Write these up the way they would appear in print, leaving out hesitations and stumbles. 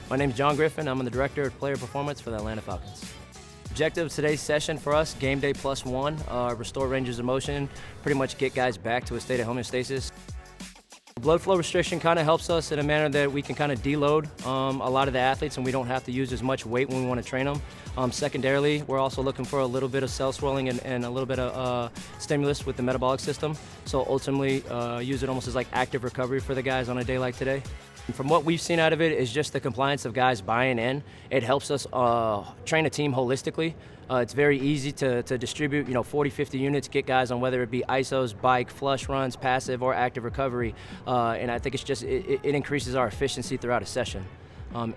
My name is John Griffin. I'm the Director of Player Performance for the Atlanta Falcons. Objective of today's session for us, game day +1, restore ranges of motion, pretty much get guys back to a state of homeostasis. Blood flow restriction kind of helps us in a manner that we can kind of deload a lot of the athletes and we don't have to use as much weight when we want to train them. Secondarily, we're also looking for a little bit of cell swelling and a little bit of stimulus with the metabolic system. So ultimately, use it almost as like active recovery for the guys on a day like today. From what we've seen out of it is just the compliance of guys buying in. It helps us train a team holistically. It's very easy to distribute, 40, 50 units, get guys on whether it be ISOs, bike, flush runs, passive, or active recovery. And I think it's just, it increases our efficiency throughout a session.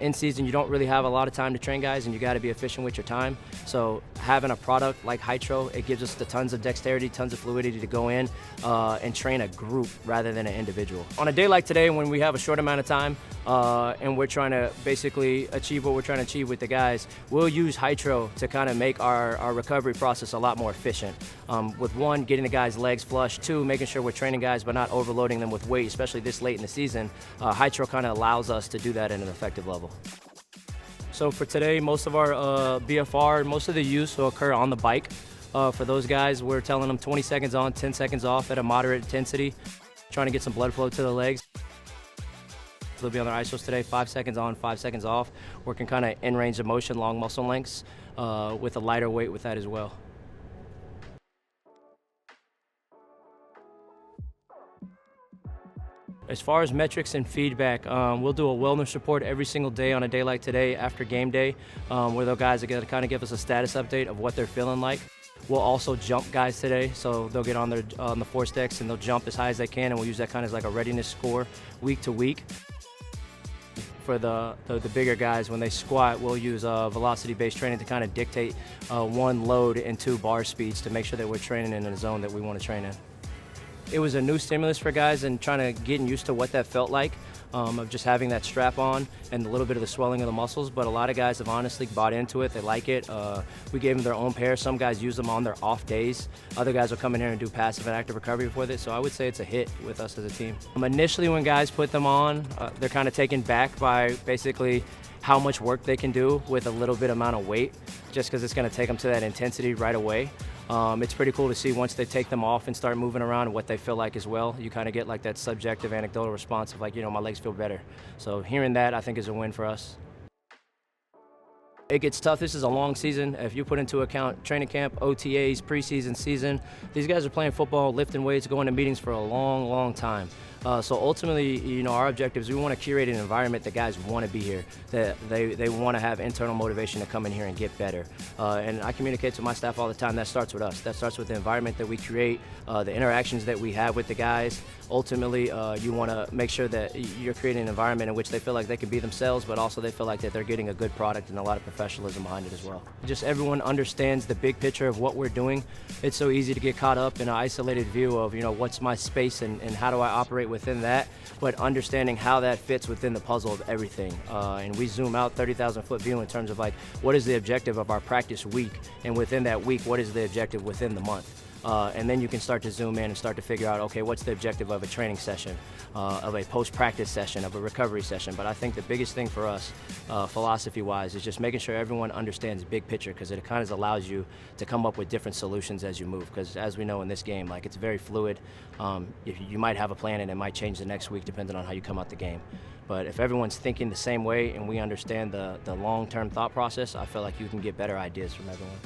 In season, you don't really have a lot of time to train guys, and you got to be efficient with your time. So having a product like Hytro, it gives us the tons of dexterity, tons of fluidity to go in and train a group rather than an individual. On a day like today, when we have a short amount of time and we're trying to basically achieve what we're trying to achieve with the guys, we'll use Hytro to kind of make our recovery process a lot more efficient. With one, getting the guys' legs flushed. Two, making sure we're training guys but not overloading them with weight, especially this late in the season. Hytro kind of allows us to do that at an effective level. So for today, most of our BFR, most of the use will occur on the bike. For those guys, we're telling them 20 seconds on, 10 seconds off at a moderate intensity, trying to get some blood flow to the legs. They'll be on their ISOs today, 5 seconds on, 5 seconds off, working kind of in range of motion, long muscle lengths, with a lighter weight with that as well. As far as metrics and feedback, we'll do a wellness report every single day on a day like today after game day, where the guys are going to kind of give us a status update of what they're feeling like. We'll also jump guys today, so they'll get on the force decks and they'll jump as high as they can, and we'll use that kind of as like a readiness score week to week. For the bigger guys, when they squat, we'll use velocity-based training to kind of dictate one load and 2 bar speeds to make sure that we're training in a zone that we want to train in. It was a new stimulus for guys and trying to get used to what that felt like, of just having that strap on and a little bit of the swelling of the muscles, but a lot of guys have honestly bought into it. They like it. We gave them their own pair. Some guys use them on their off days. Other guys will come in here and do passive and active recovery with it, so I would say it's a hit with us as a team. Initially, when guys put them on, they're kind of taken back by basically how much work they can do with a little bit amount of weight, just because it's going to take them to that intensity right away. It's pretty cool to see once they take them off and start moving around what they feel like as well. You kind of get like that subjective anecdotal response of like, my legs feel better. So hearing that, I think, is a win for us. It gets tough. This is a long season. If you put into account training camp, OTAs, preseason, season, these guys are playing football, lifting weights, going to meetings for a long, long time. So ultimately, our objective is we want to curate an environment that guys want to be here, that they want to have internal motivation to come in here and get better. And I communicate to my staff all the time, that starts with us. That starts with the environment that we create, the interactions that we have with the guys. Ultimately, you want to make sure that you're creating an environment in which they feel like they can be themselves, but also they feel like that they're getting a good product and a lot of professionalism behind it as well. Just everyone understands the big picture of what we're doing. It's so easy to get caught up in an isolated view of, what's my space and how do I operate within that, but understanding how that fits within the puzzle of everything. And we zoom out 30,000-foot view in terms of like, what is the objective of our practice week? And within that week, what is the objective within the month? And then you can start to zoom in and start to figure out, okay, what's the objective of a training session, of a post-practice session, of a recovery session. But I think the biggest thing for us, philosophy-wise, is just making sure everyone understands big picture, because it kind of allows you to come up with different solutions as you move. Because as we know in this game, like, it's very fluid. You might have a plan and it might change the next week depending on how you come out the game. But if everyone's thinking the same way and we understand the long-term thought process, I feel like you can get better ideas from everyone.